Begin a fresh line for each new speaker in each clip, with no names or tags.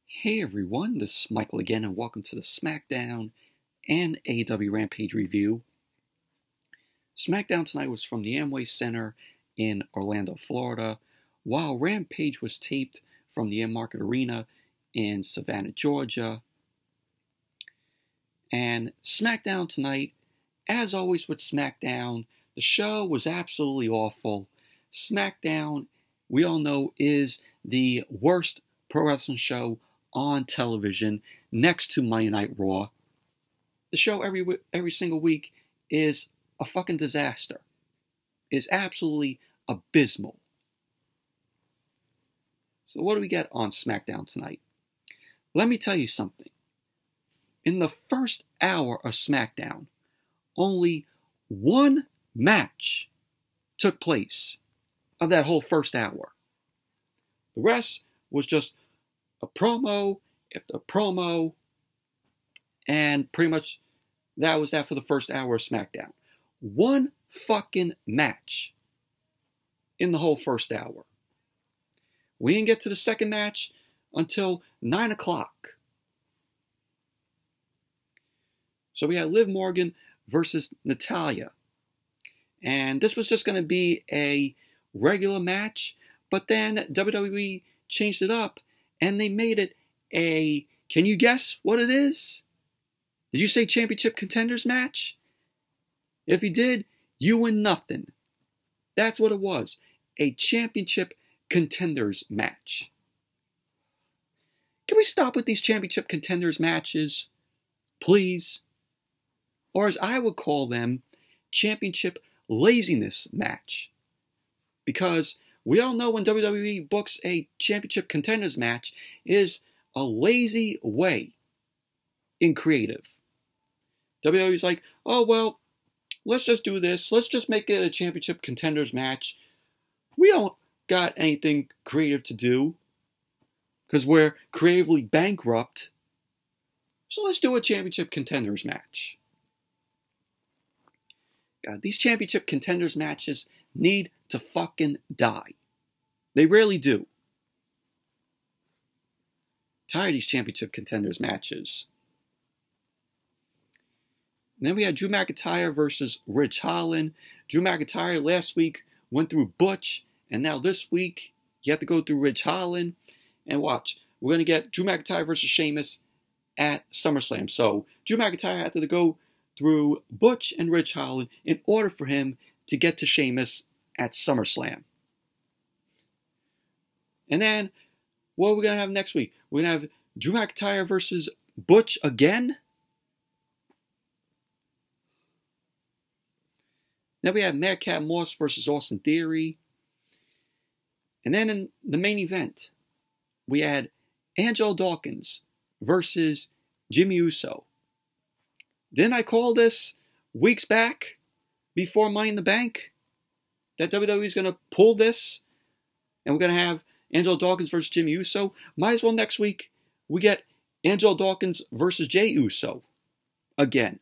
Hey everyone, this is Michael again, and welcome to the Smackdown and AEW Rampage review. Smackdown tonight was from the Amway Center in Orlando, Florida, while Rampage was taped from the Enmarket Arena in Savannah, Georgia. And Smackdown tonight, as always with Smackdown, the show was absolutely awful. Smackdown, we all know, is the worst pro wrestling show on television next to Monday Night Raw. The show every single week is a fucking disaster. It's absolutely abysmal. So what do we get on SmackDown tonight? Let me tell you something. In the first hour of SmackDown, only one match took place of that whole first hour. The rest was just a promo after promo, and pretty much that was that for the first hour of SmackDown. One fucking match in the whole first hour. We didn't get to the second match until 9 o'clock. So we had Liv Morgan versus Natalya. And this was just going to be a regular match, but then WWE changed it up and they made it a, can you guess what it is? Did you say championship contenders match? If you did, you win nothing. That's what it was. A championship contenders match. Can we stop with these championship contenders matches? Please? Or as I would call them, championship laziness match. Because we all know when WWE books a championship contenders match is a lazy way in creative. WWE's like, oh, well, let's just do this. Let's just make it a championship contenders match. We don't got anything creative to do because we're creatively bankrupt. So let's do a championship contenders match. God, these championship contenders matches need to fucking die. They really do. Tired of these championship contenders matches. And then we had Drew McIntyre versus Ridge Holland. Drew McIntyre last week went through Butch, and now this week you have to go through Ridge Holland. And watch, we're going to get Drew McIntyre versus Sheamus at SummerSlam. So Drew McIntyre had to go through Butch and Ridge Holland in order for him to get to Sheamus at SummerSlam. And then, what are we going to have next week? We're going to have Drew McIntyre versus Butch again. Then we have Madcap Moss versus Austin Theory. And then in the main event, we had Angelo Dawkins versus Jimmy Uso. Didn't I call this weeks back before Money in the Bank that WWE is going to pull this and we're going to have Angelo Dawkins versus Jimmy Uso? Might as well next week we get Angelo Dawkins versus Jey Uso again.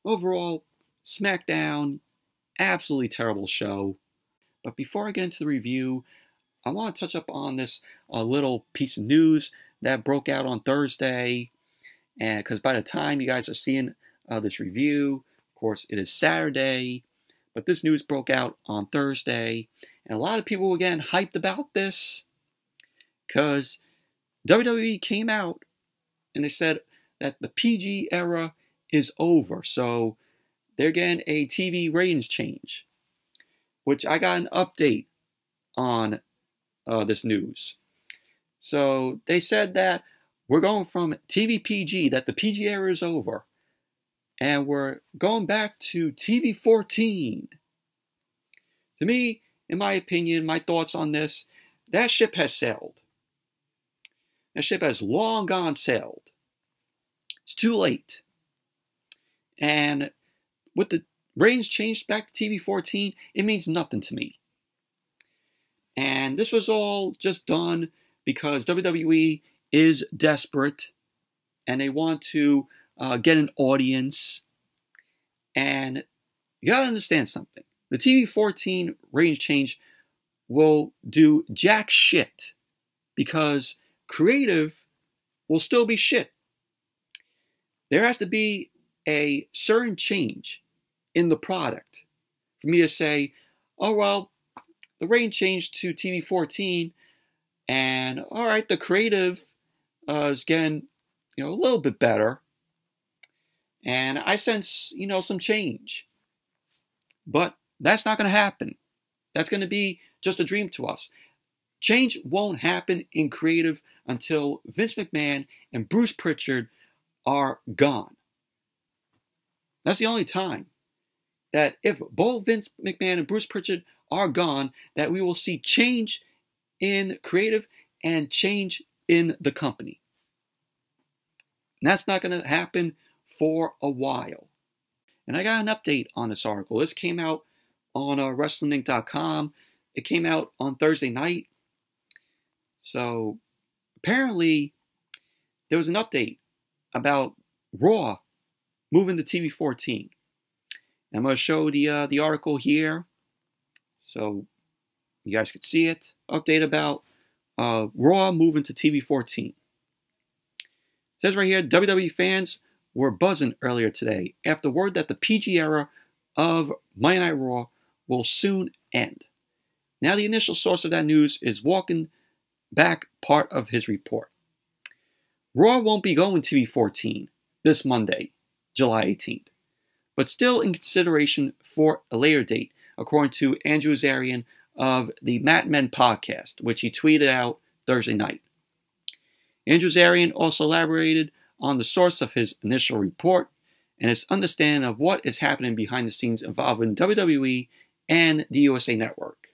Overall, SmackDown, absolutely terrible show. But before I get into the review, I want to touch up on this little piece of news that broke out on Thursday. And because by the time you guys are seeing this review, of course, it is Saturday. But this news broke out on Thursday. And a lot of people were getting hyped about this. Because WWE came out and they said that the PG era is over. So they're getting a TV ratings change. Which I got an update on this news. So they said that we're going from TV PG, that the PG era is over. And we're going back to TV 14. To me, in my opinion, my thoughts on this, that ship has sailed. That ship has long gone sailed. It's too late. And with the ratings changed back to TV 14, it means nothing to me. And this was all just done because WWE is desperate and they want to get an audience. And you gotta understand something. The TV 14 ratings change will do jack shit because creative will still be shit. There has to be a certain change in the product for me to say, oh, well, the rating changed to TV 14, and all right, the creative is getting, a little bit better, and I sense, some change. But that's not going to happen. That's going to be just a dream to us. Change won't happen in creative until Vince McMahon and Bruce Pritchard are gone. That's the only time that if both Vince McMahon and Bruce Pritchard are gone, that we will see change in creative and change in the company. And that's not going to happen for a while. And I got an update on this article. This came out on WrestlingInc.com. It came out on Thursday night. So apparently there was an update about Raw moving to TV 14. I'm going to show the article here so you guys can see it. Update about Raw moving to TV 14. It says right here, WWE fans were buzzing earlier today after word that the PG era of Monday Night Raw will soon end. Now the initial source of that news is walking back part of his report. Raw won't be going TV 14 this Monday, July 18th, but still in consideration for a later date, according to Andrew Zarian of the Mat Men podcast, which he tweeted out Thursday night. Andrew Zarian also elaborated on the source of his initial report and his understanding of what is happening behind the scenes involving WWE and the USA Network.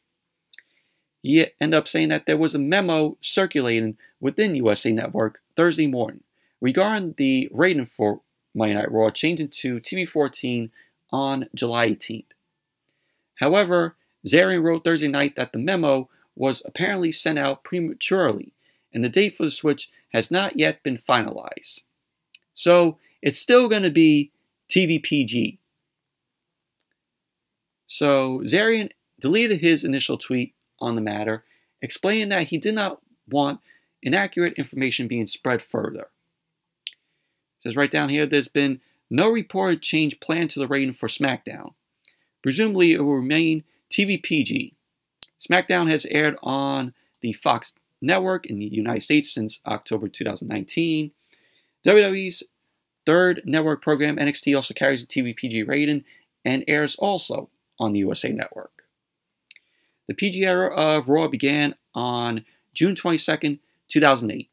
He ended up saying that there was a memo circulating within USA Network Thursday morning regarding the rating for Monday Night Raw changing to TV 14 on July 18th. However, Zarian wrote Thursday night that the memo was apparently sent out prematurely and the date for the switch has not yet been finalized. So it's still going to be TV PG. So Zarian deleted his initial tweet on the matter, explaining that he did not want inaccurate information being spread further. It says right down here, there's been no reported change planned to the rating for Smackdown. Presumably it will remain TV PG. Smackdown has aired on the Fox network in the United States since October 2019. WWE's third network program, NXT, also carries a TV PG rating and airs also on the USA Network. The PG era of Raw began on June 22nd, 2008.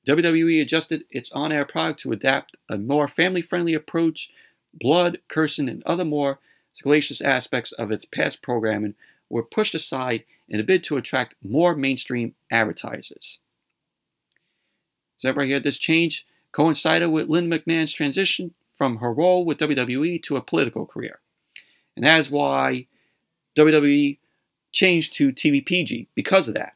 WWE adjusted its on-air product to adapt a more family-friendly approach. Blood, cursing, and other more salacious aspects of its past programming were pushed aside in a bid to attract more mainstream advertisers. So right here, this change coincided with Lynn McMahon's transition from her role with WWE to a political career. And that is why WWE changed to TV PG, because of that.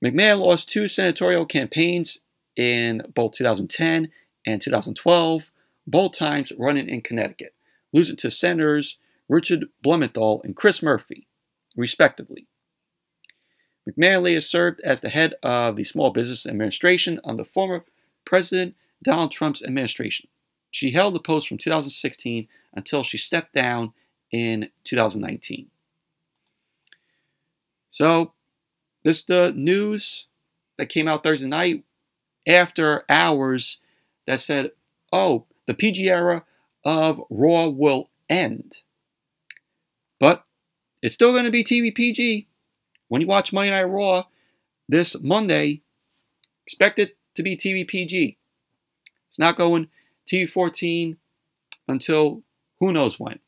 McMahon lost 2 senatorial campaigns in both 2010 and 2012, both times running in Connecticut, losing to Senators Richard Blumenthal and Chris Murphy, respectively. McMahon later served as the head of the Small Business Administration under former President Donald Trump's administration. She held the post from 2016 until she stepped down in 2019. So, this is the news that came out Thursday night after hours that said, oh, the PG era of Raw will end. But it's still going to be TV PG. When you watch Monday Night Raw this Monday, expect it to be TV PG. It's not going TV 14 until who knows when.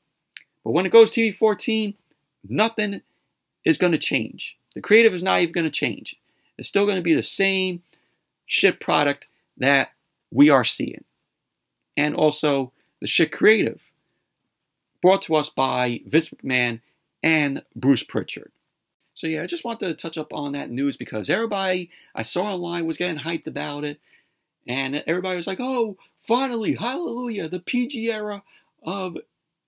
But when it goes TV 14, nothing is going to change. The creative is not even going to change. It's still going to be the same shit product that we are seeing. And also the shit creative brought to us by Vince McMahon and Bruce Pritchard. So yeah, I just wanted to touch up on that news because everybody I saw online was getting hyped about it. And everybody was like, oh, finally, hallelujah, the PG era of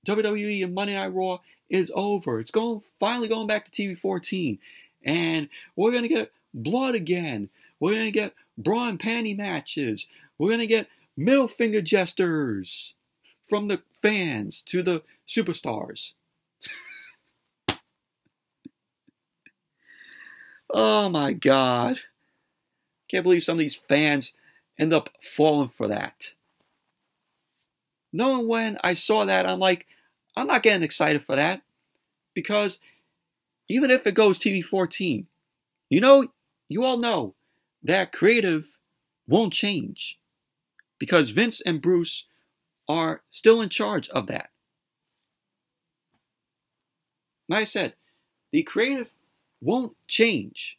WWE and Monday Night Raw is over. It's finally going back to TV 14. And we're going to get blood again. We're going to get bra and panty matches. We're going to get middle finger gestures from the fans to the superstars. Oh my God. Can't believe some of these fans end up falling for that. Knowing when I saw that, I'm like, I'm not getting excited for that. Because even if it goes TV 14, you all know that creative won't change. Because Vince and Bruce are still in charge of that. Like I said, the creative won't change.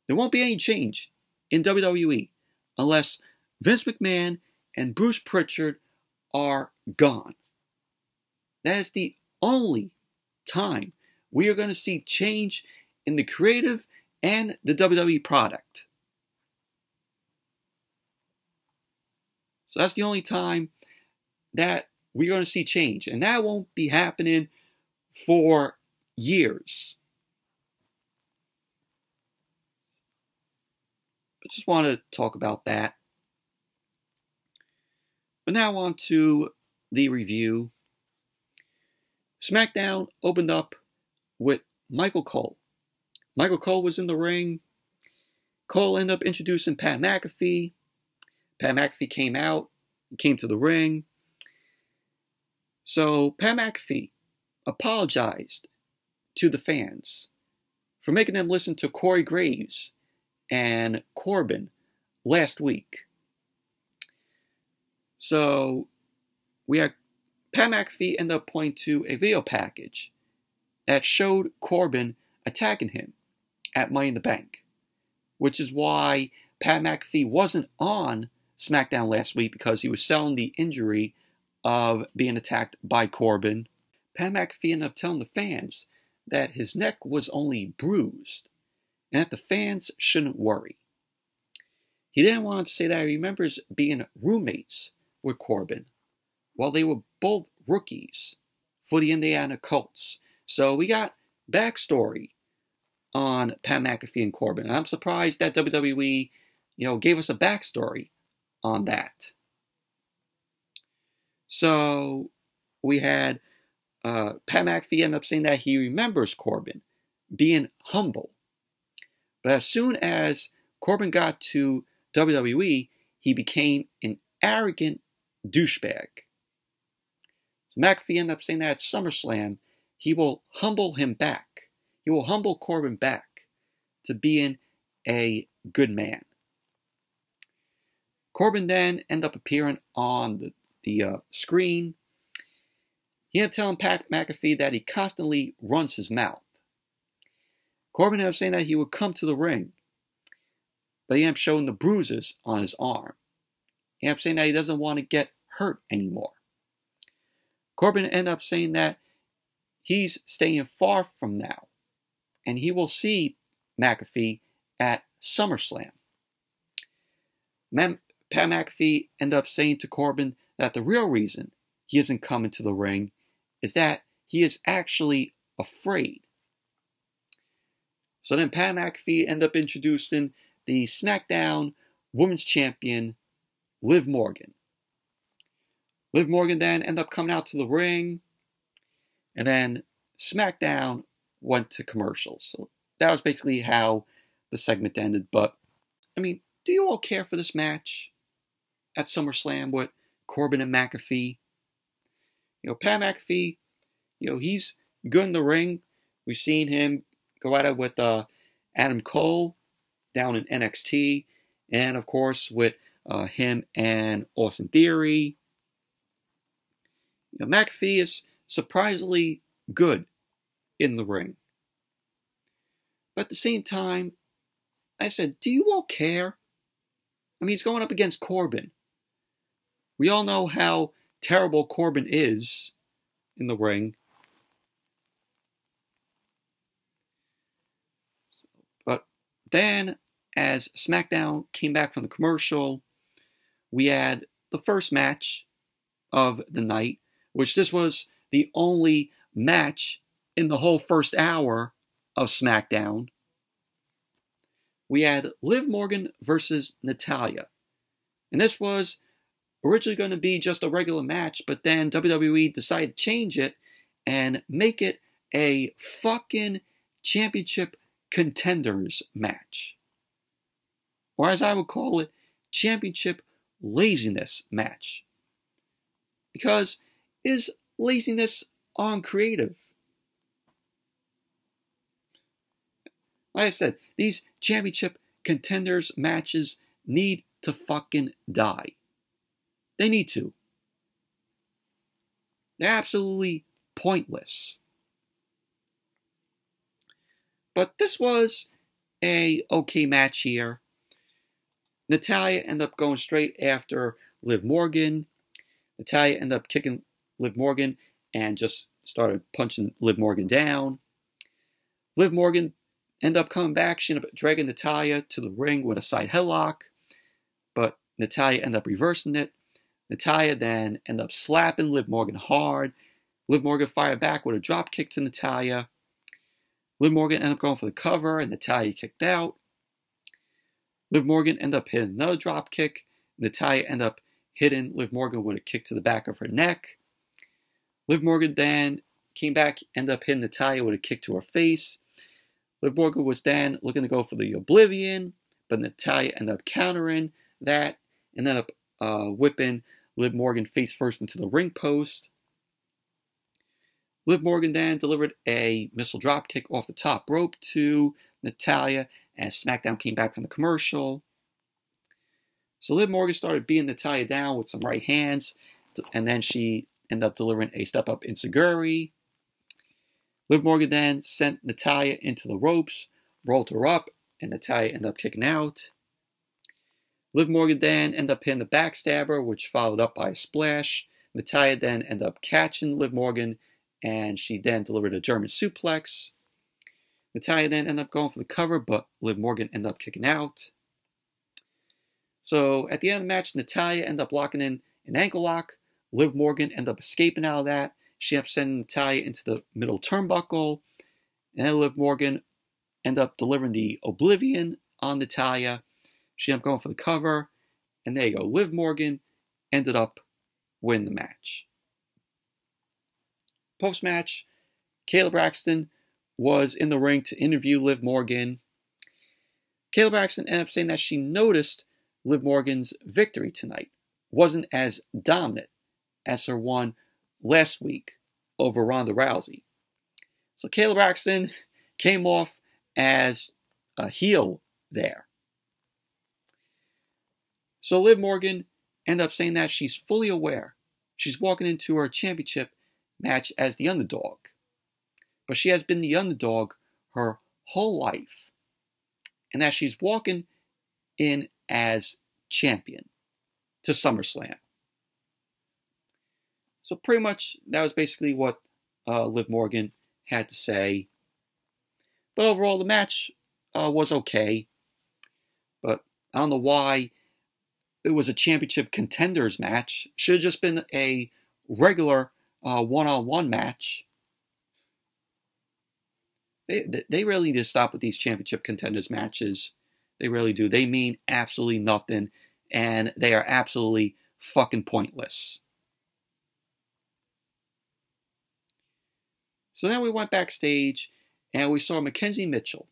There won't be any change in WWE unless Vince McMahon and Bruce Pritchard are gone. That is the only time we are going to see change in the creative and the WWE product. So that's the only time that we're going to see change. And that won't be happening for years. I just want to talk about that. But now on to the review. Smackdown opened up with Michael Cole. Michael Cole was in the ring. Cole ended up introducing Pat McAfee. Pat McAfee came out, came to the ring. So Pat McAfee apologized to the fans for making them listen to Corey Graves and Corbin last week. So we had Pat McAfee end up pointing to a video package that showed Corbin attacking him at Money in the Bank, which is why Pat McAfee wasn't on SmackDown last week, because he was selling the injury of being attacked by Corbin. Pat McAfee ended up telling the fans that his neck was only bruised and that the fans shouldn't worry. He then wanted to say that he remembers being roommates with Corbin while they were both rookies for the Indiana Colts. So we got backstory on Pat McAfee and Corbin. And I'm surprised that WWE, gave us a backstory on that. So we had Pat McAfee end up saying that he remembers Corbin being humble. But as soon as Corbin got to WWE, he became an arrogant douchebag. So McAfee ended up saying that at SummerSlam, he will humble him back. He will humble Corbin back to being a good man. Corbin then ended up appearing on the screen. He ended up telling Pat McAfee that he constantly runs his mouth. Corbin ended up saying that he would come to the ring, but he ended up showing the bruises on his arm. He ended up saying that he doesn't want to get hurt anymore. Corbin ended up saying that he's staying far from now, and he will see McAfee at SummerSlam. Pat McAfee ended up saying to Corbin that the real reason he isn't coming to the ring is that he is actually afraid. So then Pat McAfee ended up introducing the SmackDown Women's Champion, Liv Morgan. Liv Morgan then ended up coming out to the ring, and then SmackDown went to commercials. So that was basically how the segment ended. But, do you all care for this match at SummerSlam with Corbin and McAfee? Pat McAfee, he's good in the ring. We've seen him go at it with Adam Cole down in NXT, and of course with him and Austin Theory. McAfee is surprisingly good in the ring. But at the same time, I said, do you all care? He's going up against Corbin. We all know how terrible Corbin is in the ring. But then, as SmackDown came back from the commercial, we had the first match of the night, which this was the only match in the whole first hour of SmackDown. We had Liv Morgan versus Natalya. And this was originally going to be just a regular match, but then WWE decided to change it and make it a fucking championship contenders match. Or as I would call it, championship laziness match. Because is laziness uncreative? Like I said, these championship contenders matches need to fucking die. They need to. They're absolutely pointless. But this was a okay match here. Natalya ended up going straight after Liv Morgan. Natalya ended up kicking Liv Morgan and just started punching Liv Morgan down. Liv Morgan ended up coming back. She ended up dragging Natalya to the ring with a side headlock. But Natalya ended up reversing it. Natalya then ended up slapping Liv Morgan hard. Liv Morgan fired back with a drop kick to Natalya. Liv Morgan ended up going for the cover and Natalya kicked out. Liv Morgan ended up hitting another drop kick. Natalya ended up hitting Liv Morgan with a kick to the back of her neck. Liv Morgan then came back, ended up hitting Natalya with a kick to her face. Liv Morgan was then looking to go for the Oblivion, but Natalya ended up countering that and ended up whipping Liv Morgan face first into the ring post. Liv Morgan then delivered a missile drop kick off the top rope to Natalya as SmackDown came back from the commercial. So Liv Morgan started beating Natalya down with some right hands, and then she ended up delivering a step-up enziguri. Liv Morgan then sent Natalya into the ropes, rolled her up, and Natalya ended up kicking out. Liv Morgan then ended up hitting the backstabber, which followed up by a splash. Natalya then ended up catching Liv Morgan, and she then delivered a German suplex. Natalya then ended up going for the cover, but Liv Morgan ended up kicking out. So at the end of the match, Natalya ended up locking in an ankle lock. Liv Morgan ended up escaping out of that. She ended up sending Natalya into the middle turnbuckle. And then Liv Morgan ended up delivering the Oblivion on Natalya. She ended up going for the cover. And there you go. Liv Morgan ended up winning the match. Post-match, Kayla Braxton was in the ring to interview Liv Morgan. Kayla Braxton ended up saying that she noticed Liv Morgan's victory tonight wasn't as dominant as her one last week over Ronda Rousey. So Kayla Braxton came off as a heel there. So Liv Morgan ended up saying that she's fully aware she's walking into her championship match as the underdog. But she has been the underdog her whole life. And that she's walking in as champion to SummerSlam. So pretty much that was basically what Liv Morgan had to say. But overall the match was okay. But I don't know why it was a championship contenders match. Should have just been a regular one-on-one match. They really need to stop with these championship contenders matches. They really do. They mean absolutely nothing, and they are absolutely fucking pointless. So then we went backstage, and we saw Mackenzie Mitchell.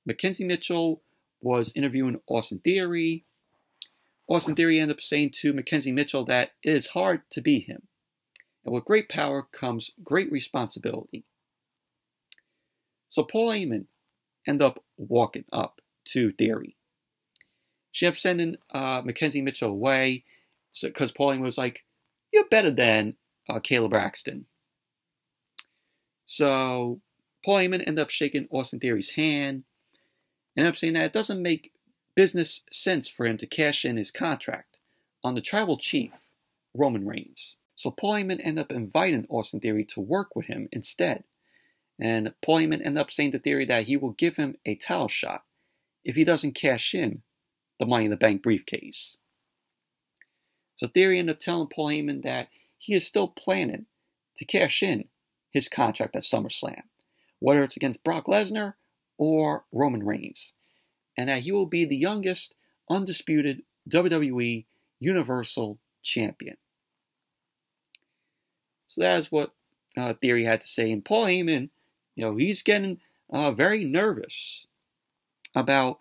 Mackenzie Mitchell was interviewing Austin Theory. Austin Theory ended up saying to Mackenzie Mitchell that it is hard to be him. And with great power comes great responsibility. So Paul Heyman ended up walking up to Theory. She ended up sending Mackenzie Mitchell away because Paul Heyman was like, "You're better than Kayla Braxton." So Paul Heyman ended up shaking Austin Theory's hand and ended up saying that it doesn't make business sense for him to cash in his contract on the tribal chief, Roman Reigns. So Paul Heyman ended up inviting Austin Theory to work with him instead. And Paul Heyman ended up saying to Theory that he will give him a title shot if he doesn't cash in the Money in the Bank briefcase. So Theory ended up telling Paul Heyman that he is still planning to cash in his contract at SummerSlam, whether it's against Brock Lesnar or Roman Reigns, and that he will be the youngest undisputed WWE Universal Champion. So that is what Theory had to say. And Paul Heyman, he's getting very nervous about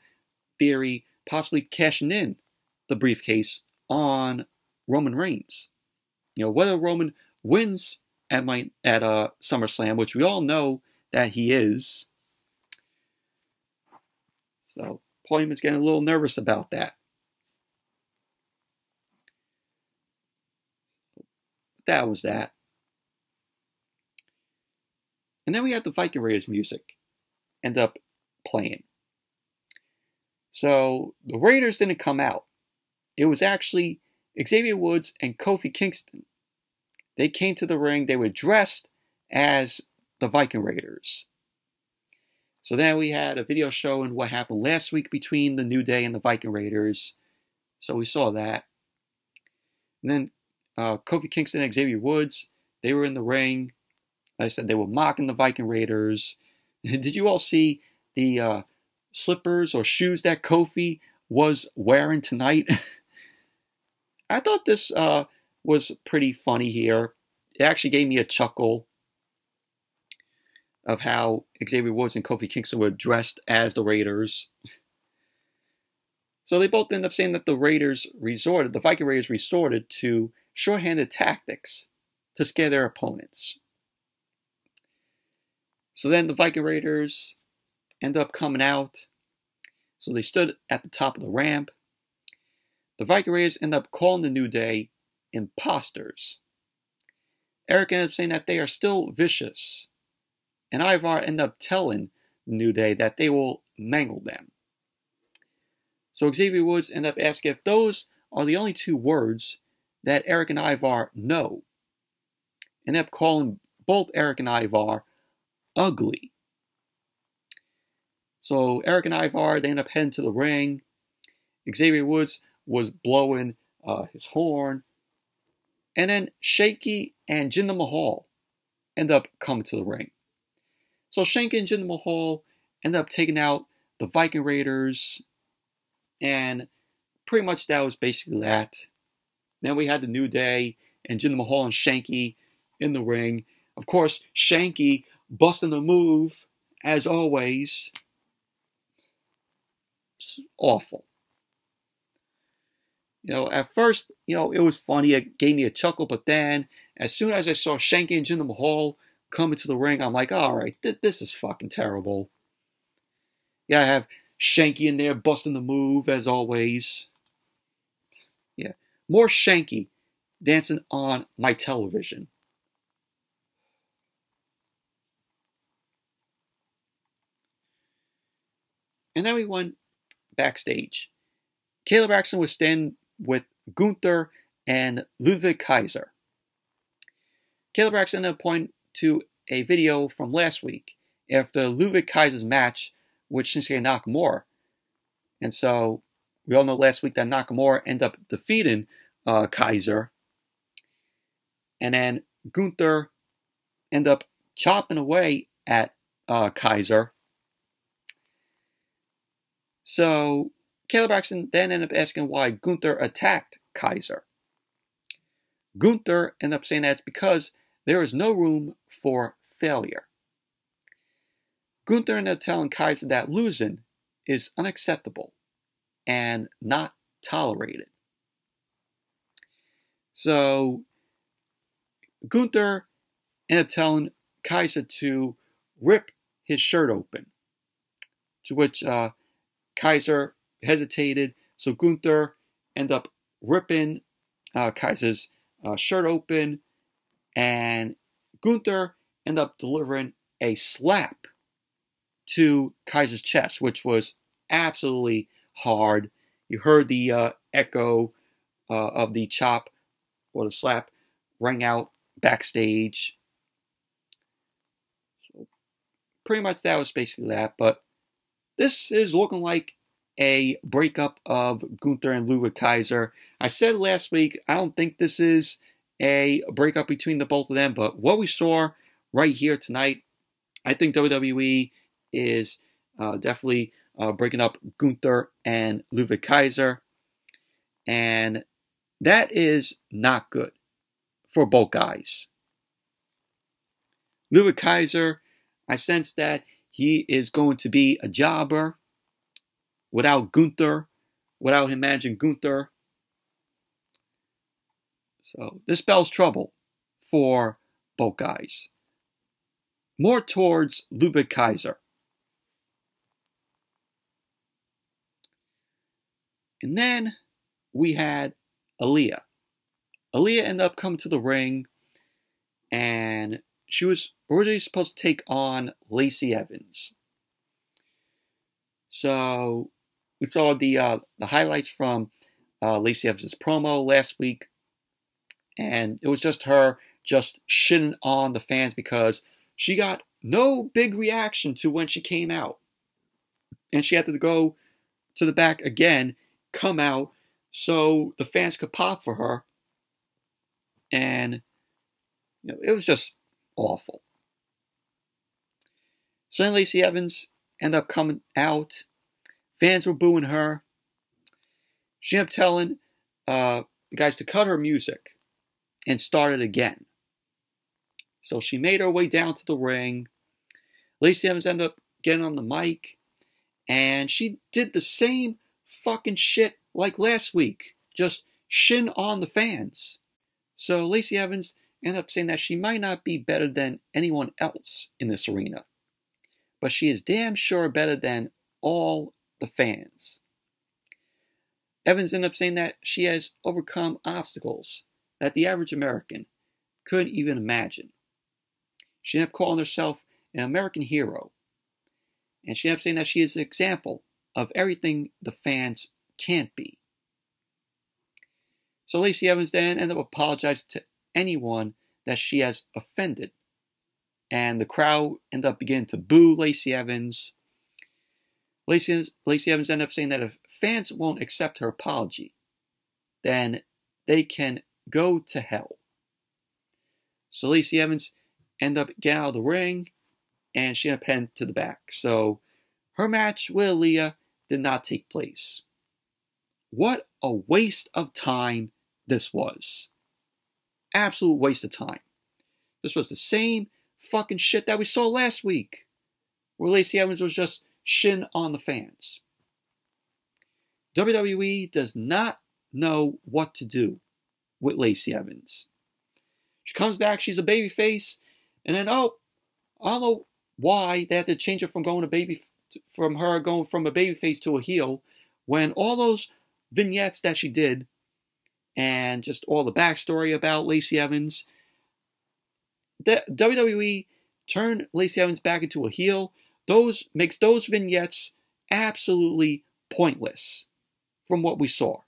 Theory possibly cashing in the briefcase on Roman Reigns. Whether Roman wins at SummerSlam, which we all know that he is. So Paul Heyman's getting a little nervous about that. That was that. And then we had the Viking Raiders music end up playing. So the Raiders didn't come out. It was actually Xavier Woods and Kofi Kingston. They came to the ring. They were dressed as the Viking Raiders. So then we had a video showing what happened last week between the New Day and the Viking Raiders. So we saw that. And then Kofi Kingston and Xavier Woods, they were in the ring. Like I said, they were mocking the Viking Raiders. Did you all see the slippers or shoes that Kofi was wearing tonight? I thought this was pretty funny here. It actually gave me a chuckle of how Xavier Woods and Kofi Kingston were dressed as the Raiders. So they both ended up saying that the Viking Raiders resorted to shorthanded tactics to scare their opponents. So then the Viking Raiders end up coming out. So they stood at the top of the ramp. The Viking Raiders end up calling the New Day imposters. Eric ended up saying that they are still vicious. And Ivar ended up telling the New Day that they will mangle them. So Xavier Woods ended up asking if those are the only two words that Eric and Ivar know. Ended up calling both Eric and Ivar ugly. So Eric and Ivar, they end up heading to the ring. Xavier Woods was blowing his horn. And then Shanky and Jinder Mahal end up coming to the ring. So Shanky and Jinder Mahal end up taking out the Viking Raiders. And pretty much that was basically that. Then we had the New Day and Jinder Mahal and Shanky in the ring. Of course, Shanky busting the move, as always. It's awful. At first, it was funny. It gave me a chuckle. But then, as soon as I saw Shanky and Jinder Mahal come into the ring, I'm like, all right, this is fucking terrible. Yeah, I have Shanky in there busting the move, as always. Yeah, more Shanky dancing on my television. And then we went backstage. Caleb Braxton was standing with Gunther and Ludwig Kaiser. Caleb Braxton ended up pointing to a video from last week after Ludwig Kaiser's match with Shinsuke Nakamura. And so we all know last week that Nakamura ended up defeating Kaiser. And then Gunther ended up chopping away at Kaiser. So Caleb Braxton then ended up asking why Gunther attacked Kaiser. Gunther ended up saying that it's because there is no room for failure. Gunther ended up telling Kaiser that losing is unacceptable and not tolerated. So Gunther ended up telling Kaiser to rip his shirt open, to which Kaiser hesitated, so Gunther ended up ripping Kaiser's shirt open, and Gunther ended up delivering a slap to Kaiser's chest, which was absolutely hard. You heard the echo of the chop or the slap rang out backstage. So pretty much that was basically that, but this is looking like a breakup of Gunther and Ludwig Kaiser. I said last week, I don't think this is a breakup between the both of them, but what we saw right here tonight, I think WWE is definitely breaking up Gunther and Ludwig Kaiser, and that is not good for both guys. Ludwig Kaiser, I sense that he is going to be a jobber without Gunther, without him managing Gunther. So this spells trouble for both guys. More towards Ludwig Kaiser. And then we had Aaliyah. Aaliyah ended up coming to the ring, and she was originally supposed to take on Lacey Evans. So we saw the highlights from Lacey Evans' promo last week, and it was just her just shitting on the fans because she got no big reaction to when she came out. And she had to go to the back again, come out, so the fans could pop for her. And it was just awful. So then Lacey Evans ended up coming out. Fans were booing her. She ended up telling the guys to cut her music and start it again. So she made her way down to the ring. Lacey Evans ended up getting on the mic, and she did the same fucking shit like last week, just shin on the fans. So Lacey Evans ended up saying that she might not be better than anyone else in this arena, but she is damn sure better than all the fans. Evans ended up saying that she has overcome obstacles that the average American couldn't even imagine. She ended up calling herself an American hero. And she ended up saying that she is an example of everything the fans can't be. So Lacey Evans then ended up apologizing to anyone that she has offended. And the crowd ended up beginning to boo Lacey Evans. Lacey Evans ended up saying that if fans won't accept her apology, then they can go to hell. So Lacey Evans ended up getting out of the ring, and she ended up heading to the back. So her match with Aaliyah did not take place. What a waste of time this was. Absolute waste of time. This was the same fucking shit that we saw last week, where Lacey Evans was just shin on the fans. WWE does not know what to do with Lacey Evans. She comes back, she's a babyface, and then, I don't know why they had to change her from going a babyface to a heel, when all those vignettes that she did, and just all the backstory about Lacey Evans, the WWE turned Lacey Evans back into a heel. Makes those vignettes absolutely pointless from what we saw.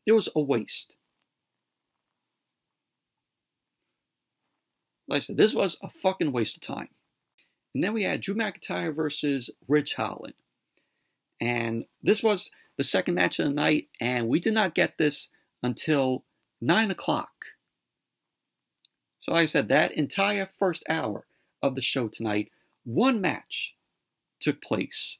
It was a waste. Like I said, this was a fucking waste of time. And then we had Drew McIntyre versus Ridge Holland. And this was the second match of the night, and we did not get this until 9 o'clock. So like I said, that entire first hour of the show tonight, one match took place.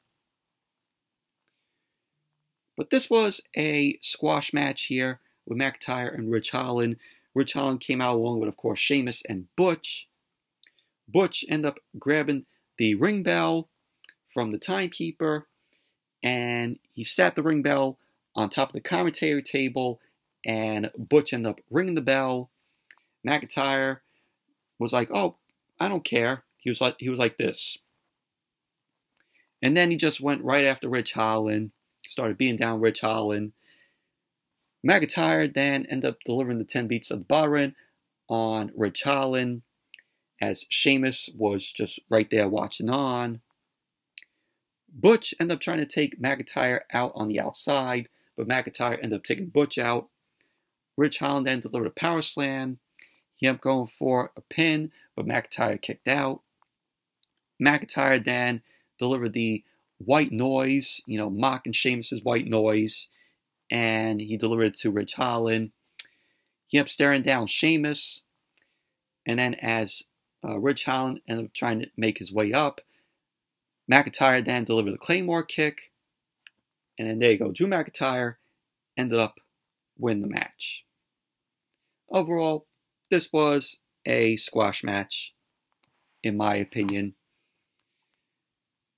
But this was a squash match here with McIntyre and Ridge Holland. Ridge Holland came out along with, of course, Sheamus and Butch. Butch ended up grabbing the ring bell from the timekeeper, and he sat the ring bell on top of the commentary table, and Butch ended up ringing the bell. McIntyre was like, "Oh, I don't care." He was like this. And then he just went right after Ridge Holland, started beating down Ridge Holland. McIntyre then ended up delivering the 10 beats of the Baron on Ridge Holland, as Sheamus was just right there watching on. Butch ended up trying to take McIntyre out on the outside, but McIntyre ended up taking Butch out. Ridge Holland then delivered a power slam. He ended up going for a pin, but McIntyre kicked out. McIntyre then delivered the white noise, mocking Sheamus' white noise, and he delivered it to Ridge Holland. He ended up staring down Sheamus. And then as Ridge Holland ended up trying to make his way up, McIntyre then delivered the Claymore kick. And then there you go. Drew McIntyre ended up winning the match. Overall, this was a squash match, in my opinion.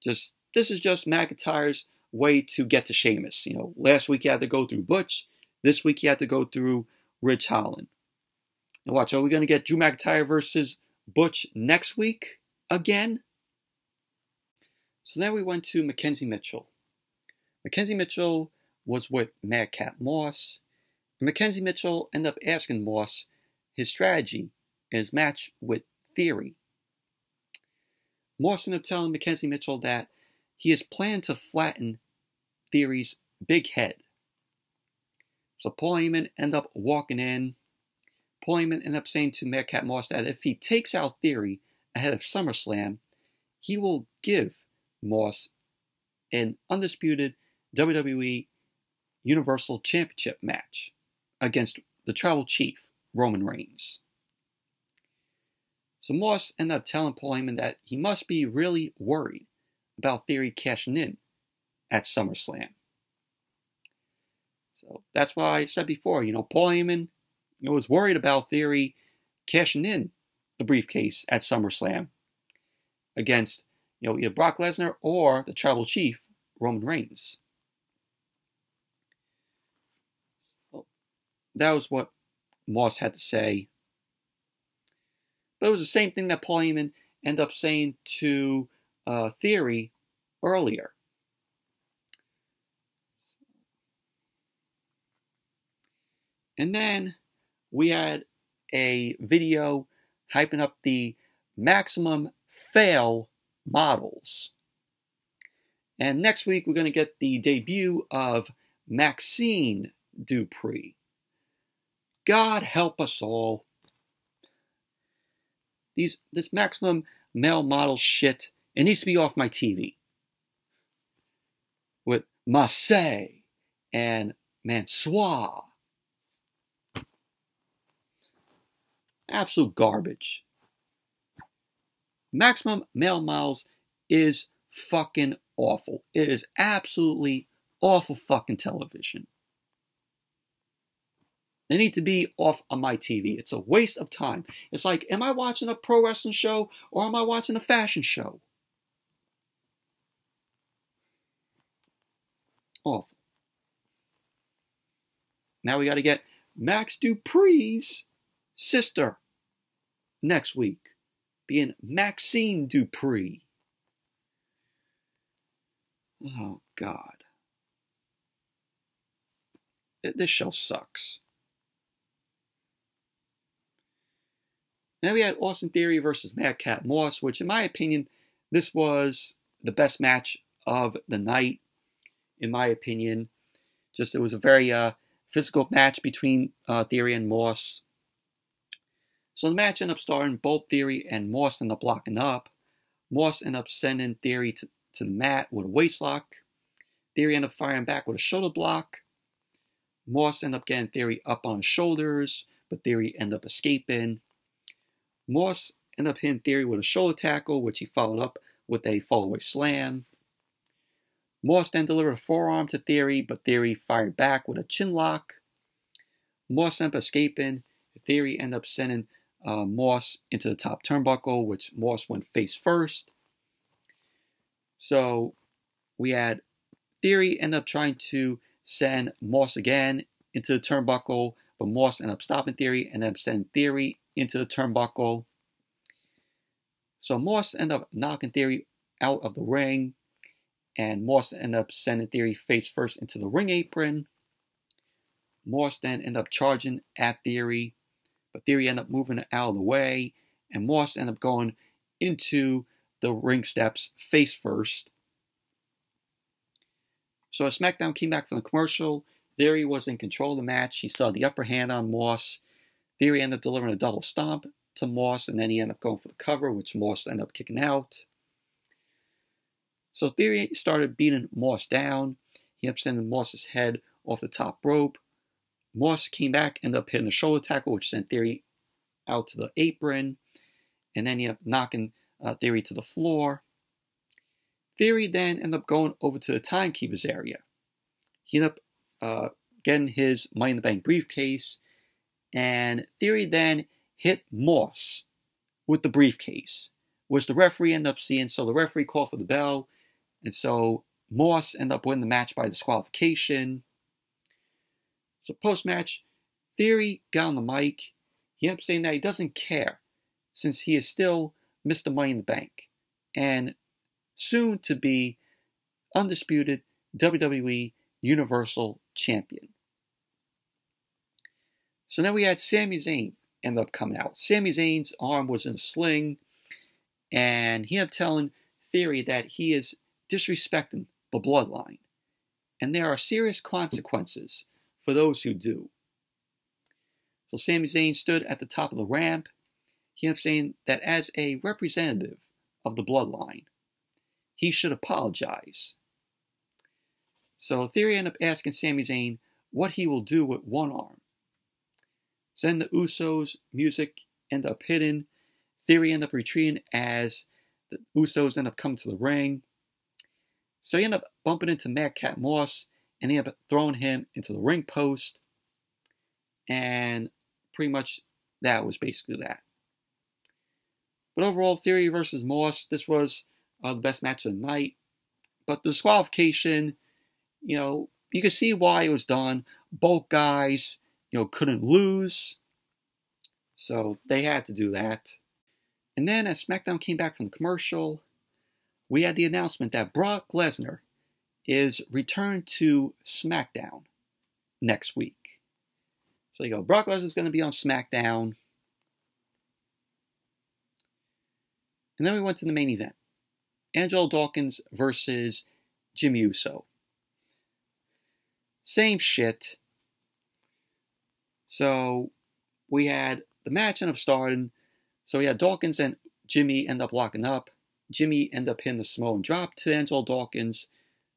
This is just McIntyre's way to get to Sheamus. You know, last week he had to go through Butch. This week he had to go through Ridge Holland. And watch, are we going to get Drew McIntyre versus Butch next week again? So then we went to Mackenzie Mitchell. Mackenzie Mitchell was with Madcap Moss. And Mackenzie Mitchell ended up asking Moss his strategy in his match with Theory. Moss ended up telling Mackenzie Mitchell that he has planned to flatten Theory's big head. So Paul Heyman ended up walking in. Paul Heyman ended up saying to Madcap Moss that if he takes out Theory ahead of SummerSlam, he will give Moss an undisputed WWE Universal Championship match against the Tribal Chief, Roman Reigns. So Moss ended up telling Paul Heyman that he must be really worried about Theory cashing in at SummerSlam. So that's why I said before, Paul Heyman was worried about Theory cashing in the briefcase at SummerSlam against, either Brock Lesnar or the Tribal Chief, Roman Reigns. That was what Moss had to say. But it was the same thing that Paul Heyman ended up saying to Theory earlier. And then we had a video hyping up the Maximum Fail models. And next week we're going to get the debut of Maxine Dupree. God help us all. This Maximum Male Model shit, it needs to be off my TV. With Marseille and Mansoir. Absolute garbage. Maximum Male Models is fucking awful. It is absolutely awful fucking television. They need to be off on my TV. It's a waste of time. It's like, am I watching a pro wrestling show or am I watching a fashion show? Awful. Now we got to get Max Dupree's sister next week, being Maxine Dupree. Oh, God. This show sucks. Then we had Austin Theory versus Madcap Moss, which in my opinion, this was the best match of the night, in my opinion. It was a very physical match between Theory and Moss. So the match ended up starting, both Theory and Moss ended up locking up. Moss ended up sending Theory to the mat with a waistlock. Theory ended up firing back with a shoulder block. Moss ended up getting Theory up on his shoulders, but Theory ended up escaping. Moss ended up hitting Theory with a shoulder tackle, which he followed up with a fallaway slam. Moss then delivered a forearm to Theory, but Theory fired back with a chin lock. Moss ended up escaping. Theory ended up sending Moss into the top turnbuckle, which Moss went face first. So we had Theory end up trying to send Moss again into the turnbuckle, but Moss ended up stopping Theory and then sending Theory into the turnbuckle. So Moss ended up knocking Theory out of the ring, and Moss ended up sending Theory face first into the ring apron. Moss then ended up charging at Theory, but Theory ended up moving out of the way, and Moss ended up going into the ring steps face first. So as SmackDown came back from the commercial, Theory was in control of the match. He still had the upper hand on Moss. Theory ended up delivering a double stomp to Moss, and then he ended up going for the cover, which Moss ended up kicking out. So Theory started beating Moss down. He ended up sending Moss's head off the top rope. Moss came back, ended up hitting the shoulder tackle, which sent Theory out to the apron. And then he ended up knocking Theory to the floor. Theory then ended up going over to the timekeeper's area. He ended up getting his Money in the Bank briefcase. And Theory then hit Moss with the briefcase, which the referee ended up seeing. So the referee called for the bell. And so Moss ended up winning the match by disqualification. So post-match, Theory got on the mic. He ended up saying that he doesn't care, since he is still Mr. Money in the Bank and soon to be undisputed WWE Universal Champion. So then we had Sami Zayn end up coming out. Sami Zayn's arm was in a sling, and he ended up telling Theory that he is disrespecting the bloodline, and there are serious consequences for those who do. So Sami Zayn stood at the top of the ramp. He ended up saying that as a representative of the bloodline, he should apologize. So Theory ended up asking Sami Zayn what he will do with one arm. So then the Usos' music ended up hitting. Theory ended up retreating as the Usos ended up coming to the ring. So he ended up bumping into Madcap Moss, and he ended up throwing him into the ring post. And pretty much that was basically that. But overall, Theory versus Moss, this was the best match of the night. But the disqualification, you could see why it was done. Both guys, couldn't lose. So they had to do that. And then as SmackDown came back from the commercial, we had the announcement that Brock Lesnar is returned to SmackDown next week. So you go, Brock Lesnar is going to be on SmackDown. And then we went to the main event. Angelo Dawkins versus Jimmy Uso. Same shit. So we had the match end up starting. So we had Dawkins and Jimmy end up locking up. Jimmy ended up hitting the Samoan drop to Angelo Dawkins.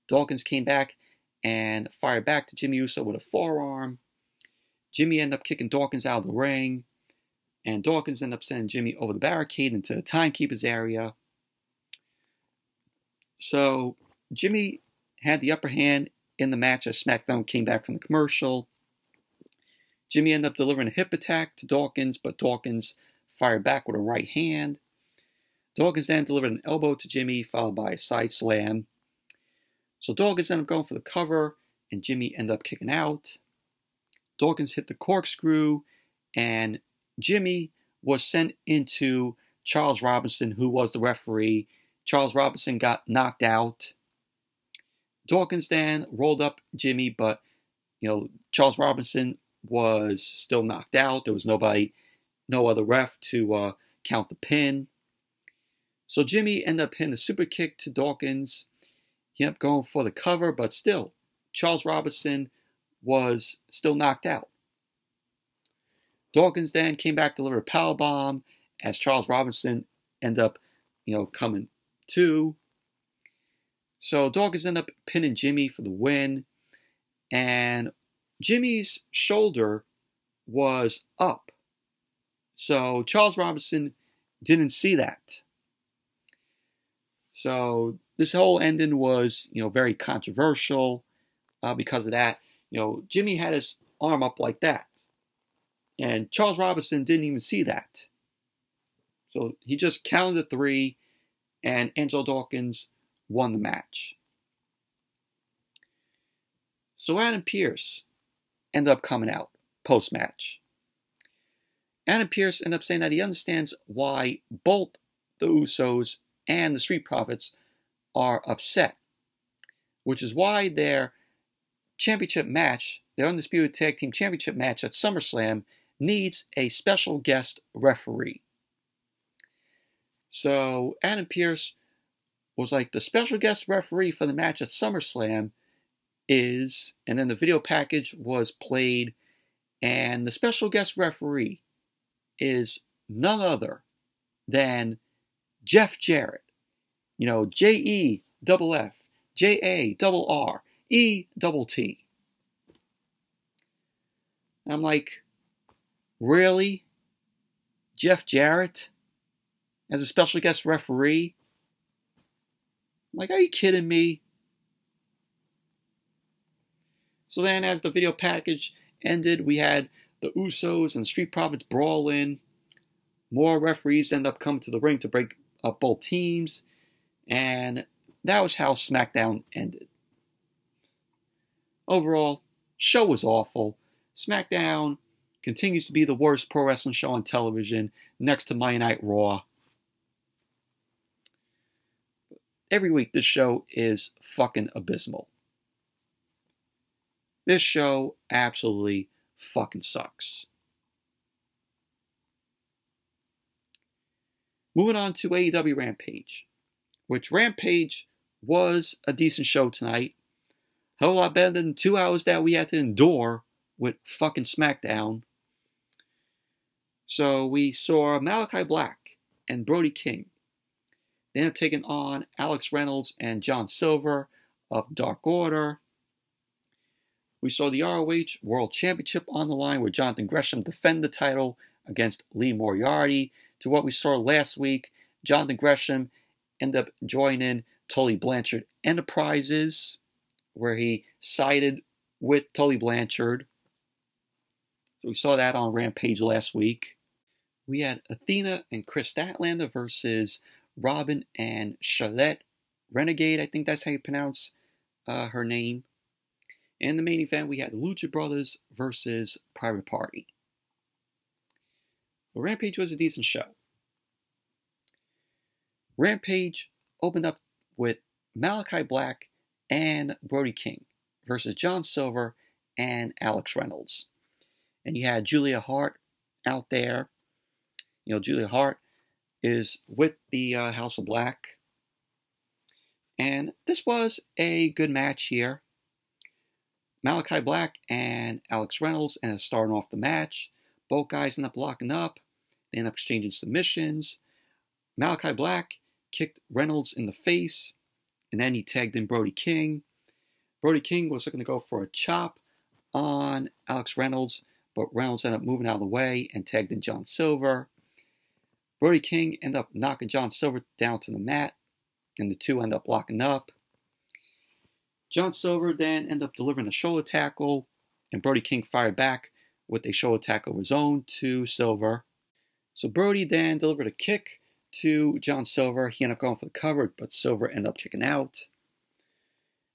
Dawkins came back and fired back to Jimmy Uso with a forearm. Jimmy ended up kicking Dawkins out of the ring. And Dawkins ended up sending Jimmy over the barricade into the timekeeper's area. So Jimmy had the upper hand in the match as SmackDown came back from the commercial. Jimmy ended up delivering a hip attack to Dawkins, but Dawkins fired back with a right hand. Dawkins then delivered an elbow to Jimmy, followed by a side slam. So Dawkins ended up going for the cover, and Jimmy ended up kicking out. Dawkins hit the corkscrew, and Jimmy was sent into Charles Robinson, who was the referee. Charles Robinson got knocked out. Dawkins then rolled up Jimmy, but Charles Robinson was still knocked out. There was no other ref to count the pin. So Jimmy ended up hitting a super kick to Dawkins. He ended up going for the cover, but still, Charles Robinson was still knocked out. Dawkins then came back to deliver a powerbomb as Charles Robinson ended up, coming to. So Dawkins ended up pinning Jimmy for the win. And Jimmy's shoulder was up. So Charles Robinson didn't see that. So this whole ending was, very controversial because of that. Jimmy had his arm up like that. And Charles Robinson didn't even see that. So he just counted the 3, and Angelo Dawkins won the match. So Adam Pearce ended up coming out post-match. Adam Pearce ended up saying that he understands why both the Usos and the Street Profits are upset, which is why their championship match, their Undisputed Tag Team Championship match at SummerSlam, needs a special guest referee. So Adam Pearce was like, the special guest referee for the match at SummerSlam is, and then the video package was played, and the special guest referee is none other than Jeff Jarrett. Jeff, JARRET. And I'm like, really? Jeff Jarrett as a special guest referee? I'm like, are you kidding me? So then as the video package ended, we had the Usos and Street Profits brawl in. More referees end up coming to the ring to break up both teams. And that was how SmackDown ended. Overall, show was awful. SmackDown continues to be the worst pro wrestling show on television, next to Monday Night Raw. Every week, this show is fucking abysmal. This show absolutely fucking sucks. Moving on to AEW Rampage, which Rampage was a decent show tonight. A whole lot better than 2 hours that we had to endure with fucking SmackDown. So we saw Malakai Black and Brody King. They ended up taking on Alex Reynolds and John Silver of Dark Order. We saw the ROH World Championship on the line where Jonathan Gresham defended the title against Liv Moriarty. To what we saw last week, Jonathan Gresham ended up joining Tully Blanchard Enterprises, where he sided with Tully Blanchard. So we saw that on Rampage last week. We had Athena and Kris Statlander versus Robyn and Charlette. Renegade, I think that's how you pronounce her name. In the main event, we had Lucha Brothers versus Private Party. Well, Rampage was a decent show. Rampage opened up with Malakai Black and Brody King versus John Silver and Alex Reynolds. And you had Julia Hart out there. You know, Julia Hart is with the House of Black. And this was a good match here. Malakai Black and Alex Reynolds ended up starting off the match. Both guys end up locking up. They end up exchanging submissions. Malakai Black kicked Reynolds in the face. And then he tagged in Brody King. Brody King was looking to go for a chop on Alex Reynolds, but Reynolds ended up moving out of the way and tagged in John Silver. Brody King ended up knocking John Silver down to the mat, and the two end up locking up. John Silver then ended up delivering a shoulder tackle, and Brody King fired back with a shoulder tackle of his own to Silver. So Brody then delivered a kick to John Silver. He ended up going for the cover, but Silver ended up kicking out.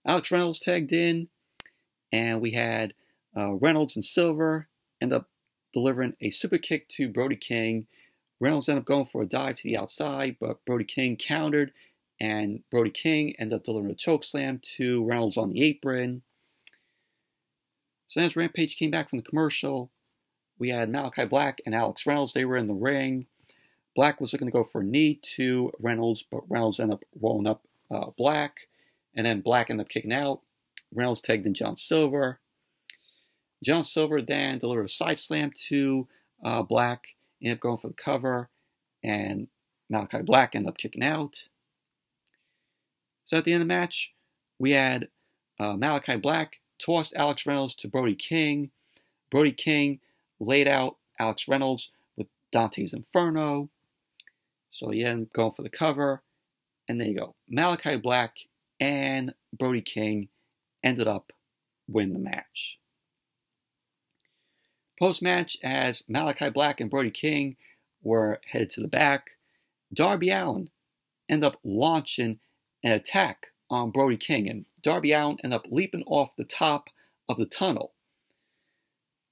Alex Reynolds tagged in, and we had Reynolds and Silver end up delivering a super kick to Brody King. Reynolds ended up going for a dive to the outside, but Brody King countered, and Brody King ended up delivering a chokeslam to Reynolds on the apron. So then as Rampage came back from the commercial, we had Malakai Black and Alex Reynolds. They were in the ring. Black was looking to go for a knee to Reynolds, but Reynolds ended up rolling up Black. And then Black ended up kicking out. Reynolds tagged in John Silver. John Silver then delivered a side slam to Black. Ended up going for the cover. And Malakai Black ended up kicking out. So at the end of the match, we had Malakai Black tossed Alex Reynolds to Brody King. Brody King laid out Alex Reynolds with Dante's Inferno. So he ended up going for the cover. And there you go. Malakai Black and Brody King ended up winning the match. Post-match, as Malakai Black and Brody King were headed to the back, Darby Allin ended up launching an attack on Brody King, and Darby Allin ended up leaping off the top of the tunnel.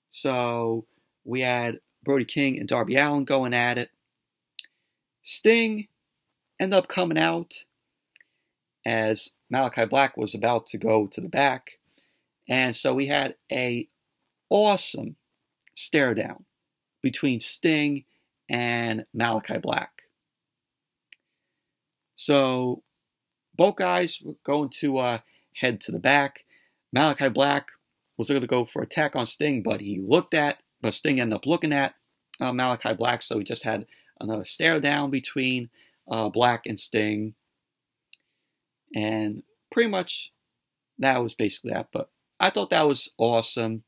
So we had Brody King and Darby Allin going at it. Sting ended up coming out as Malakai Black was about to go to the back. And so we had a awesome stare down between Sting and Malakai Black. So both guys were going to head to the back. Malakai Black was going to go for attack on Sting, but Sting ended up looking at Malakai Black, so he just had another stare down between Black and Sting. And pretty much that was basically that. But I thought that was awesome.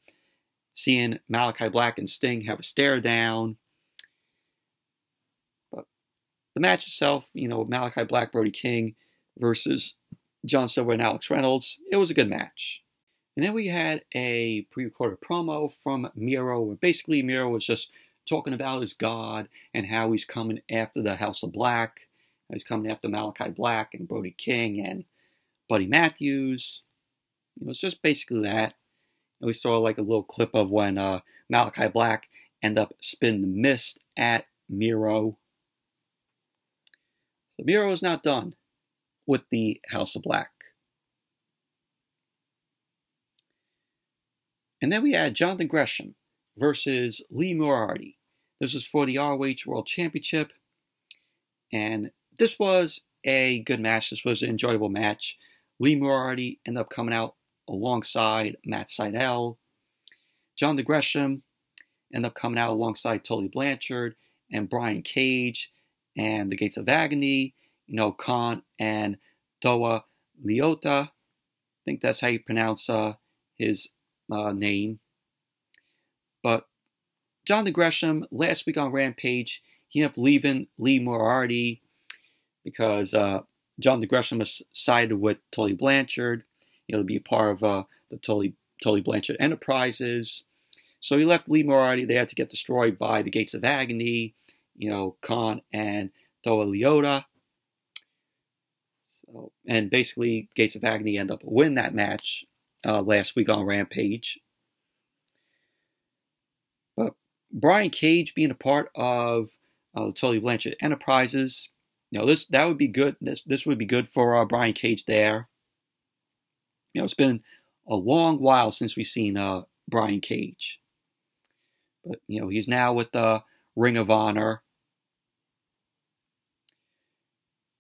seeing Malakai Black and Sting have a stare down. But the match itself, Malakai Black, Brody King versus John Silver and Alex Reynolds, it was a good match. And then we had a pre-recorded promo from Miro, where basically Miro was just talking about his God and how he's coming after the House of Black. He's coming after Malakai Black and Brody King and Buddy Matthews. It was just basically that. And we saw like a little clip of when Malakai Black ended up spinning the mist at Miro. So Miro is not done with the House of Black. And then we had Jonathan Gresham versus Liv Morgan. This was for the ROH World Championship. And this was a good match. This was an enjoyable match. Liv Morgan ended up coming out alongside Matt Sydal. Jonathan Gresham ended up coming out alongside Tully Blanchard and Brian Cage and the Gates of Agony, Khan and Doa Liotta. I think that's how you pronounce his name. But Jonathan Gresham, last week on Rampage, he ended up leaving Liv Morgan because Jonathan Gresham was sided with Tully Blanchard, to be a part of the Tully Blanchard Enterprises. So he left Liv Morgan. They had to get destroyed by the Gates of Agony, Khan and Doa Liotta. So, and basically, Gates of Agony end up winning that match last week on Rampage. But Brian Cage being a part of the Tully Blanchard Enterprises, that would be good. This would be good for Brian Cage there. It's been a long while since we've seen Brian Cage. But, he's now with the Ring of Honor.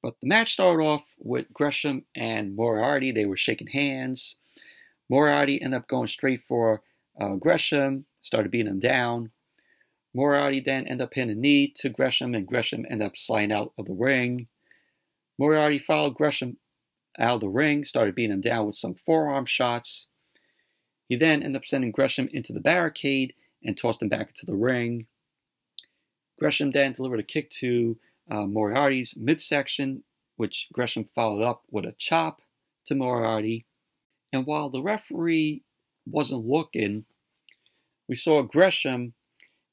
But the match started off with Gresham and Moriarty. They were shaking hands. Moriarty ended up going straight for Gresham, started beating him down. Moriarty then ended up hitting a knee to Gresham, and Gresham ended up sliding out of the ring. Moriarty followed Gresham out of the ring, started beating him down with some forearm shots. He then ended up sending Gresham into the barricade and tossed him back into the ring. Gresham then delivered a kick to Moriarty's midsection, which Gresham followed up with a chop to Moriarty. And while the referee wasn't looking, we saw Gresham,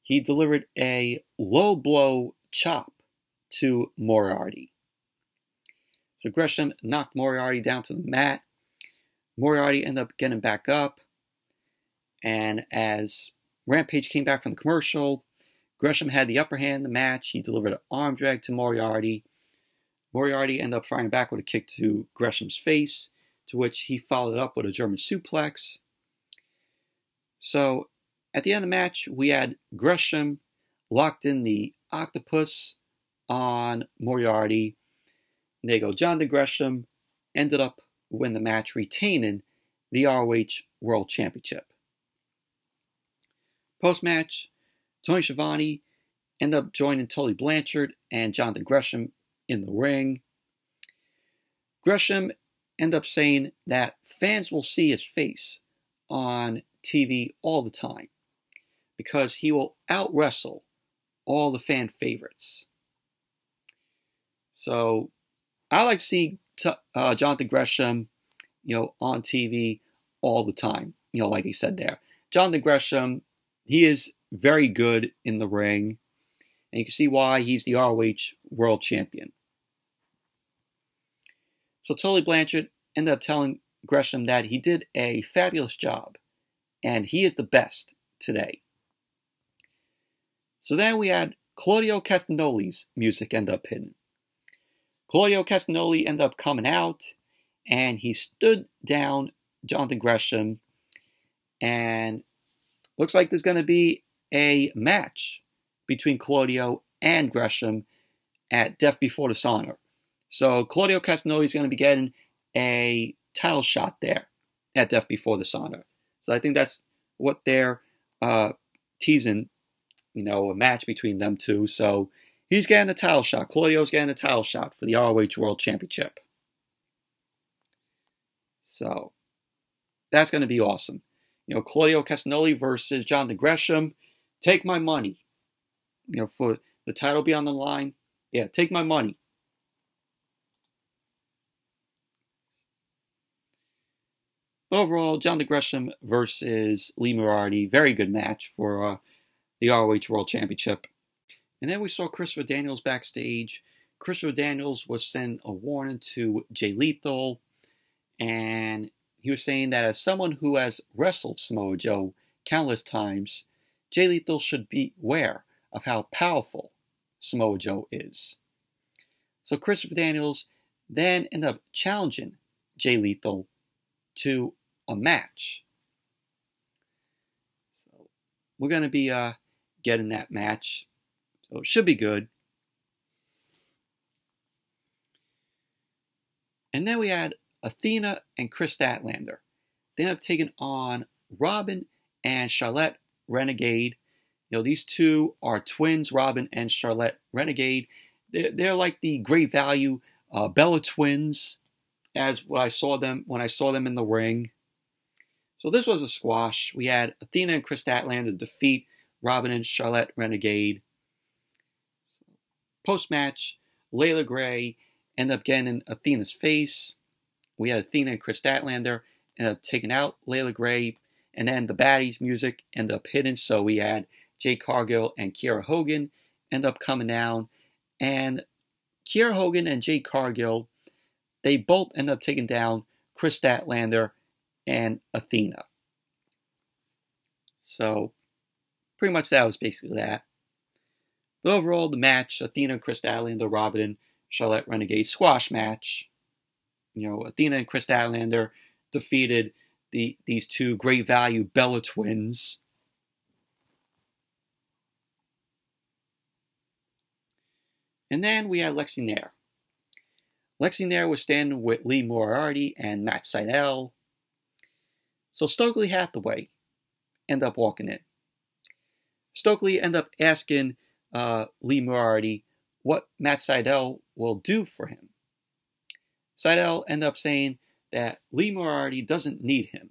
he delivered a low blow chop to Moriarty. So Gresham knocked Moriarty down to the mat. Moriarty ended up getting back up. And as Rampage came back from the commercial, Gresham had the upper hand in the match. He delivered an arm drag to Moriarty. Moriarty ended up firing back with a kick to Gresham's face, to which he followed up with a German suplex. So at the end of the match, we had Gresham locked in the octopus on Moriarty. And there you go. Jonathan Gresham ended up winning the match, retaining the ROH World Championship. Post-match, Tony Schiavone ended up joining Tully Blanchard and Jonathan Gresham in the ring. Gresham ended up saying that fans will see his face on TV all the time because he will out-wrestle all the fan favorites. So I like to see Jonathan Gresham, on TV all the time. Like he said there. Jonathan Gresham, he is very good in the ring, and you can see why he's the ROH World Champion. So Tully Blanchard ended up telling Gresham that he did a fabulous job, and he is the best today. So then we had Claudio Castanoli's music end up hitting. Claudio Castanoli ended up coming out, and he stood down Jonathan Gresham, and looks like there's going to be a match between Claudio and Gresham at Death Before Dishonor. So Claudio Castanoli is going to be getting a title shot there at Death Before Dishonor. So I think that's what they're teasing, a match between them two. So he's getting a title shot. Claudio's getting a title shot for the ROH World Championship. So that's going to be awesome. Claudio Castanoli versus Jonathan Gresham. Take my money. For the title be on the line. Yeah, take my money. But overall, Jonathan Gresham versus Liv Morgan, very good match for the ROH World Championship. And then we saw Christopher Daniels backstage. Christopher Daniels was sent a warning to Jay Lethal, and he was saying that as someone who has wrestled Samoa Joe countless times, Jay Lethal should be aware of how powerful Samoa Joe is. So Christopher Daniels then ended up challenging Jay Lethal to a match. So we're going to be getting that match. So it should be good. And then we had Athena and Kris Statlander. They ended up taking on Robyn and Charlette Renegade. These two are twins, Robyn and Charlette Renegade. They're like the great value Bella twins, as when I saw them in the ring. So this was a squash. We had Athena and Kris Statlander defeat Robyn and Charlette Renegade. Post-match, Layla Gray ended up getting in Athena's face. We had Athena and Kris Statlander ended up taking out Layla Gray, and then the baddies music ended up hitting. So we had Jade Cargill and Kiera Hogan end up coming down, and Kiera Hogan and Jade Cargill, they both end up taking down Kris Statlander and Athena. So pretty much that was basically that. But overall, the match, Athena and Kris Statlander, Robyn and Charlette Renegade squash match. Athena and Kris Statlander defeated these two great value Bella twins. And then we had Lexi Nair. Lexi Nair was standing with Liv Morgan and Matt Sydal. So Stokely Hathaway ended up walking in. Stokely ended up asking Liv Morgan what Matt Sydal will do for him. Sydal ended up saying that Liv Morgan doesn't need him.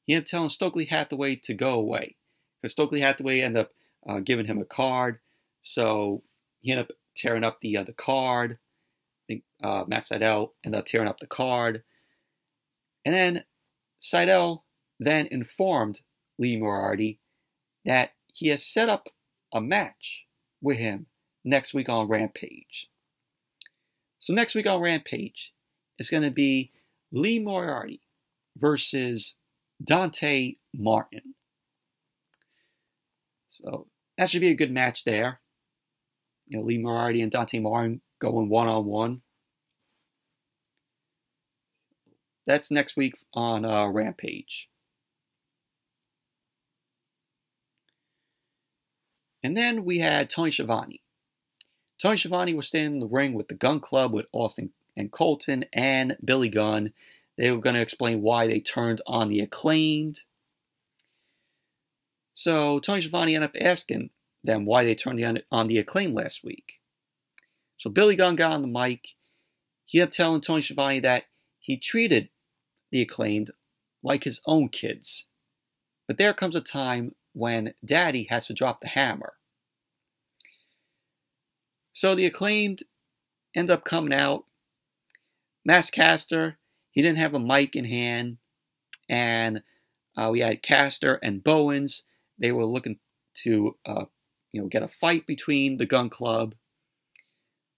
He ended up telling Stokely Hathaway to go away, because Stokely Hathaway ended up giving him a card. So he ended up tearing up the card. I think Matt Sydal ended up tearing up the card. And then Sydal then informed Liv Morgan that he has set up a match with him next week on Rampage. So next week on Rampage is going to be Liv Morgan versus Dante Martin. So that should be a good match there. Liv Morgan and Dante Martin going one-on-one. That's next week on Rampage. And then we had Tony Schiavone. Tony Schiavone was standing in the ring with the Gun Club with Austin and Colton and Billy Gunn. They were going to explain why they turned on the Acclaimed. So Tony Schiavone ended up asking them why they turned on the Acclaimed last week. So Billy Gunn got on the mic. He ended up telling Tony Schiavone that he treated the Acclaimed like his own kids. But there comes a time when Daddy has to drop the hammer. So the Acclaimed end up coming out. Max Caster, he didn't have a mic in hand. And we had Caster and Bowens. They were looking to get a fight between the Gun Club.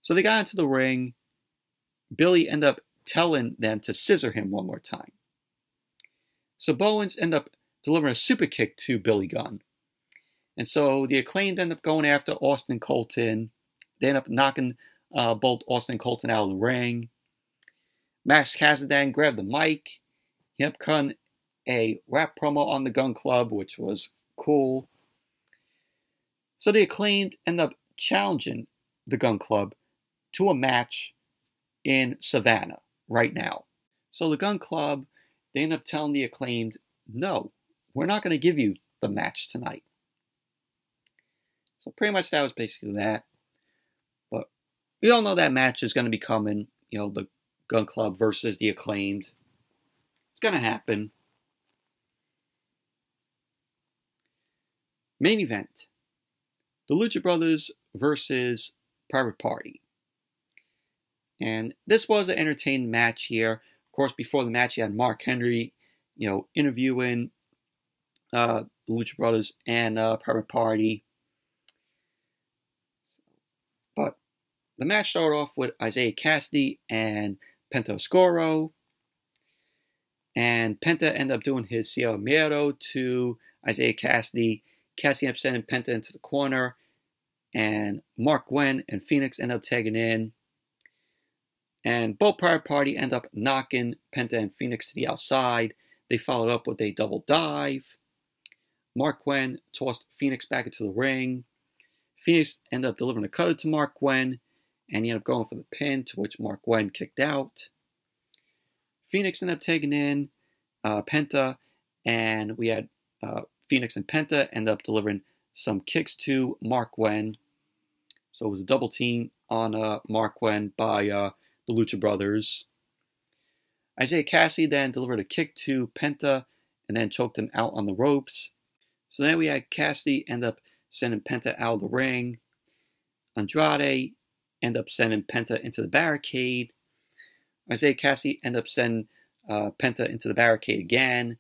So they got into the ring. Billy ended up telling them to scissor him one more time. So Bowens ended up delivering a super kick to Billy Gunn. And so the Acclaimed ended up going after Austin Colton. They ended up knocking both Austin and Colton out of the ring. Max Cassidy grabbed the mic. He ended up cutting a rap promo on the Gun Club, which was cool. So the Acclaimed ended up challenging the Gun Club to a match in Savannah right now. So the Gun Club, they end up telling the Acclaimed, no, we're not going to give you the match tonight. So pretty much that was basically that. But we all know that match is going to be coming. The Gun Club versus the Acclaimed. It's going to happen. Main event. The Lucha Brothers versus Private Party. And this was an entertaining match here. Of course, before the match, you had Mark Henry, interviewing the Lucha Brothers and Private Party. But the match started off with Isiah Kassidy and Penta Oscuro. And Penta ended up doing his Cielo Miedo to Isiah Kassidy. Kassidy ended up sending Penta into the corner. And Mark Gwen and Phoenix end up tagging in. And both Private Party end up knocking Penta and Phoenix to the outside. They followed up with a double dive. Mark Gwen tossed Phoenix back into the ring. Phoenix ended up delivering a cutter to Mark Gwen. And he ended up going for the pin, to which Mark Gwen kicked out. Phoenix ended up taking in Penta. And we had Phoenix and Penta end up delivering some kicks to Mark Gwen. So it was a double team on Mark Gwen by the Lucha Brothers. Isiah Kassidy then delivered a kick to Penta and then choked him out on the ropes. So then we had Kassidy end up sending Penta out of the ring. Andrade end up sending Penta into the barricade. Isiah Kassidy end up sending Penta into the barricade again.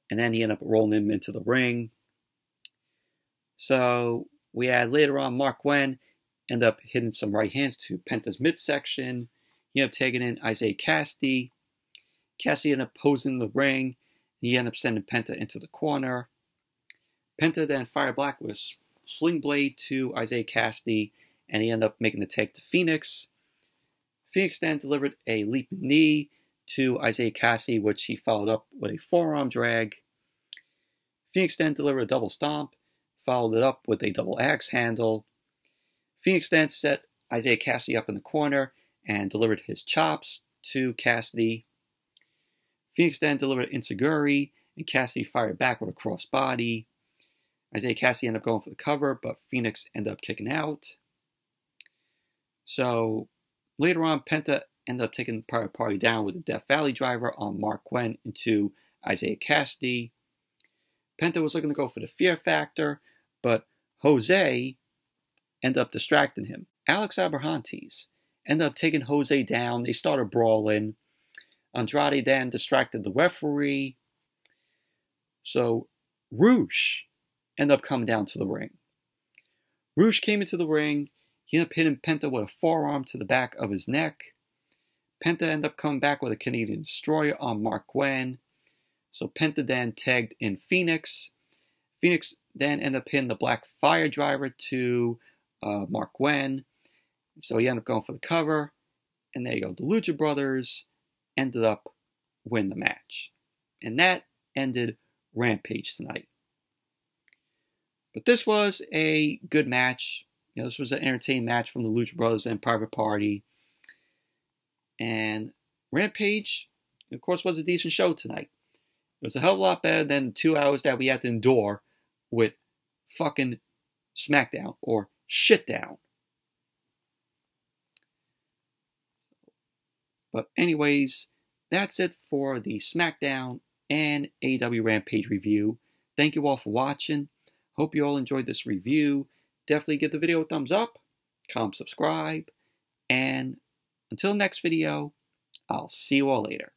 And then he ended up rolling him into the ring. So we had later on Mark Gwen end up hitting some right hands to Penta's midsection. He ended up taking in Isiah Kassidy. Kassidy ended up posing in the ring. He ended up sending Penta into the corner. Penta then fired back with a sling blade to Isiah Kassidy, and he ended up making the take to Phoenix. Phoenix then delivered a leaping knee to Isiah Kassidy, which he followed up with a forearm drag. Phoenix then delivered a double stomp, followed it up with a double axe handle. Phoenix then set Isiah Kassidy up in the corner and delivered his chops to Kassidy. Phoenix then delivered Enziguri, and Kassidy fired back with a crossbody. Isiah Kassidy ended up going for the cover, but Phoenix ended up kicking out. So later on, Penta ended up taking Private Party down with a Death Valley driver on Mark Gwen into Isiah Kassidy. Penta was looking to go for the Fear Factor, but Jose ended up distracting him. Alex Abrahantes ended up taking Jose down. They started brawling. Andrade then distracted the referee. So Rouge ended up coming down to the ring. Rouge came into the ring. He ended up hitting Penta with a forearm to the back of his neck. Penta ended up coming back with a Canadian Destroyer on Mark Gwen. So Penta then tagged in Phoenix. Phoenix then ended up hitting the Black Fire Driver to Mark Gwen. So he ended up going for the cover. And there you go. The Lucha Brothers ended up winning the match. And that ended Rampage tonight. But this was a good match. This was an entertaining match from the Lucha Brothers and Private Party. And Rampage, of course, was a decent show tonight. It was a hell of a lot better than the 2 hours that we had to endure with fucking Smackdown or Shitdown. But anyways, that's it for the Smackdown and AEW Rampage review. Thank you all for watching. Hope you all enjoyed this review. Definitely give the video a thumbs up, comment, subscribe, and until next video, I'll see you all later.